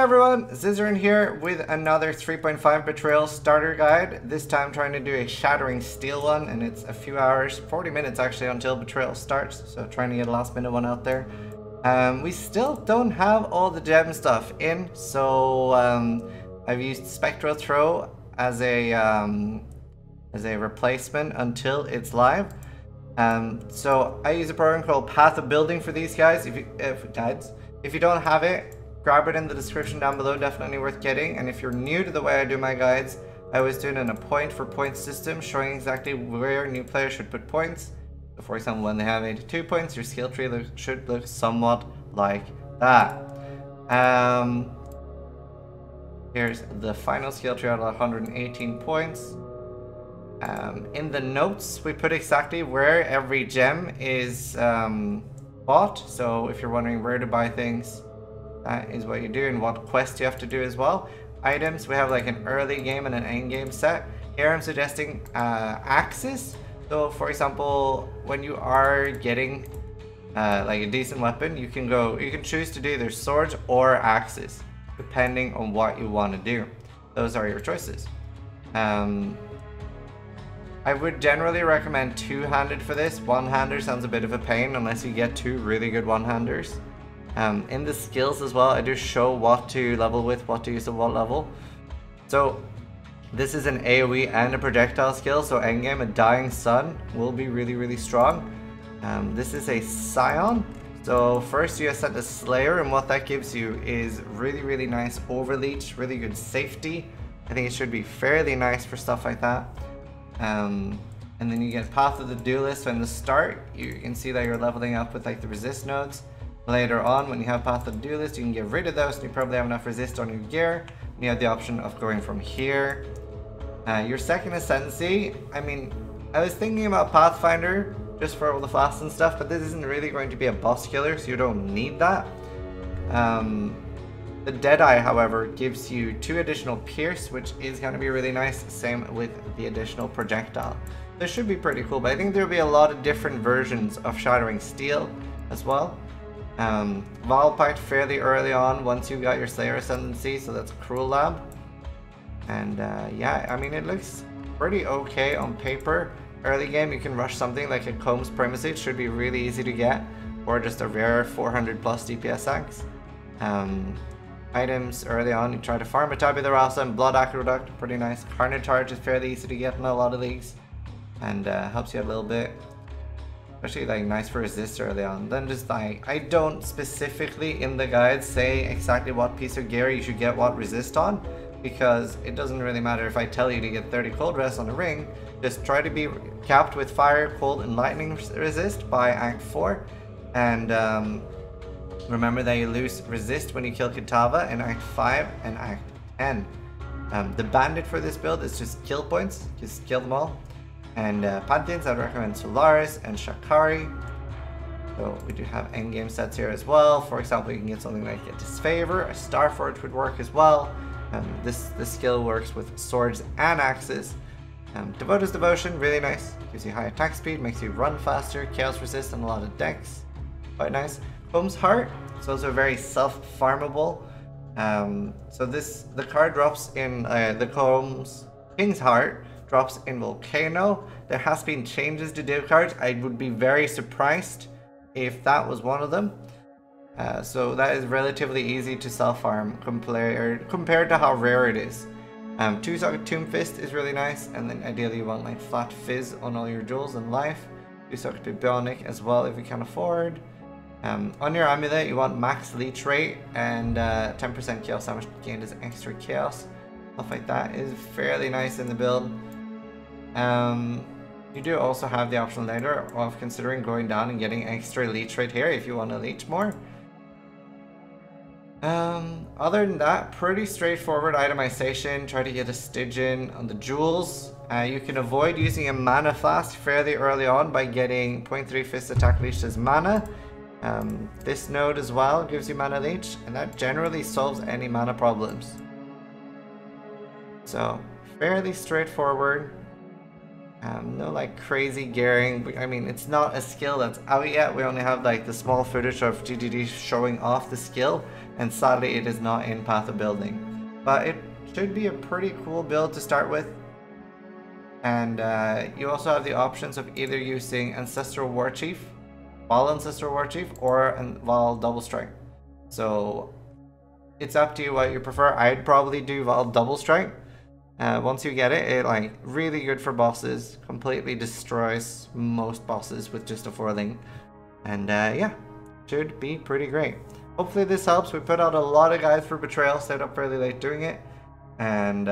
everyone, Zizaran here with another 3.5 Betrayal starter guide. This time trying to do a Shattering Steel one, and it's a few hours, 40 minutes actually until Betrayal starts, so trying to get a last minute one out there. We still don't have all the gem stuff in, so I've used Spectral Throw as a replacement until it's live. So I use a program called Path of Building for these guys. If you don't have it, grab it in the description down below, definitely worth getting. And if you're new to the way I do my guides, I was doing a point for point system showing exactly where new players should put points. So for example, when they have 82 points, your skill tree should look somewhat like that. Here's the final skill tree at 118 points. In the notes, we put exactly where every gem is bought. So if you're wondering where to buy things, that is what you do, and what quest you have to do as well. Items, we have like an early game and an end game set. Here I'm suggesting axes. So for example, when you are getting like a decent weapon, you can choose to do either swords or axes, depending on what you want to do. Those are your choices. I would generally recommend two-handed for this. One-hander sounds a bit of a pain unless you get two really good one-handers. In the skills as well, I do show what to level with, what to use at what level. So this is an AoE and a projectile skill, so endgame, a dying sun will be really strong. This is a Scion. So first you set the Slayer, and what that gives you is really nice overleach, really good safety. I think it should be fairly nice for stuff like that. And then you get Path of the Duelist. So in the start, you can see that you're leveling up with like the resist nodes. Later on, when you have Path of the Duelist, you can get rid of those, and you probably have enough resist on your gear. And you have the option of going from here. Your second Ascendancy, I mean, I was thinking about Pathfinder just for all the fast and stuff, but this isn't really going to be a boss killer, so you don't need that. The Deadeye, however, gives you 2 additional Pierce, which is going to be really nice. Same with the additional Projectile. This should be pretty cool, but I think there will be a lot of different versions of Shattering Steel as well. Valpact fairly early on once you got your Slayer Ascendancy, so that's Cruel Lab. And yeah, I mean, it looks pretty okay on paper. Early game, you can rush something like a Combs Primacy. It should be really easy to get, or just a rare 400 plus DPS axe. Items early on, you try to farm a Tabula Rasa and Blood Aqueduct, pretty nice. Carnotarge is fairly easy to get in a lot of leagues, and helps you a little bit. Especially like nice for resist early on. Then just like, I don't specifically in the guide say exactly what piece of gear you should get what resist on, because it doesn't really matter if I tell you to get 30 cold rest on a ring. Just try to be capped with fire, cold, and lightning resist by Act 4. And remember that you lose resist when you kill Kitava in Act 5 and Act 10. The bandit for this build is just kill points, just kill them all. And Pantheons, I'd recommend Solaris and Shakari. So we do have endgame sets here as well. For example, you can get something like a Disfavor, a Starforge would work as well. This skill works with swords and axes. Devota's Devotion, really nice. Gives you high attack speed, makes you run faster, chaos resist, and a lot of dex. Quite nice. Combs Heart, it's also very self-farmable. So the card drops in the Combs King's Heart. Drops in Volcano. There has been changes to div cards. I would be very surprised if that was one of them. So that is relatively easy to self-farm compared to how rare it is. 2-socket Tomb Fist is really nice, and then ideally you want like flat fizz on all your jewels and life. 2-socket Bionic as well if you can afford. On your amulet you want max leech rate and 10% chaos damage gained as extra chaos. Stuff like that is fairly nice in the build. You do also have the option later of considering going down and getting extra leech right here if you want to leech more. Other than that, pretty straightforward itemization. Try to get a Stygian on the jewels. You can avoid using a mana flask fairly early on by getting 0.3 fist attack leech as mana. This node as well gives you mana leech, and that generally solves any mana problems. So fairly straightforward. No like crazy gearing. I mean, it's not a skill that's out yet. We only have like the small footage of GGD showing off the skill, and sadly it is not in Path of Building. But it should be a pretty cool build to start with. And you also have the options of either using Ancestral War Chief, Val Ancestral War Chief, or Val Double Strike. So it's up to you what you prefer. I'd probably do Val Double Strike. Once you get it, it like really good for bosses, completely destroys most bosses with just a 4-link. And yeah, should be pretty great. Hopefully this helps. We put out a lot of guides for Betrayal, stayed up fairly late doing it. And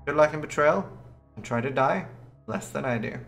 good luck in Betrayal, and try to die less than I do.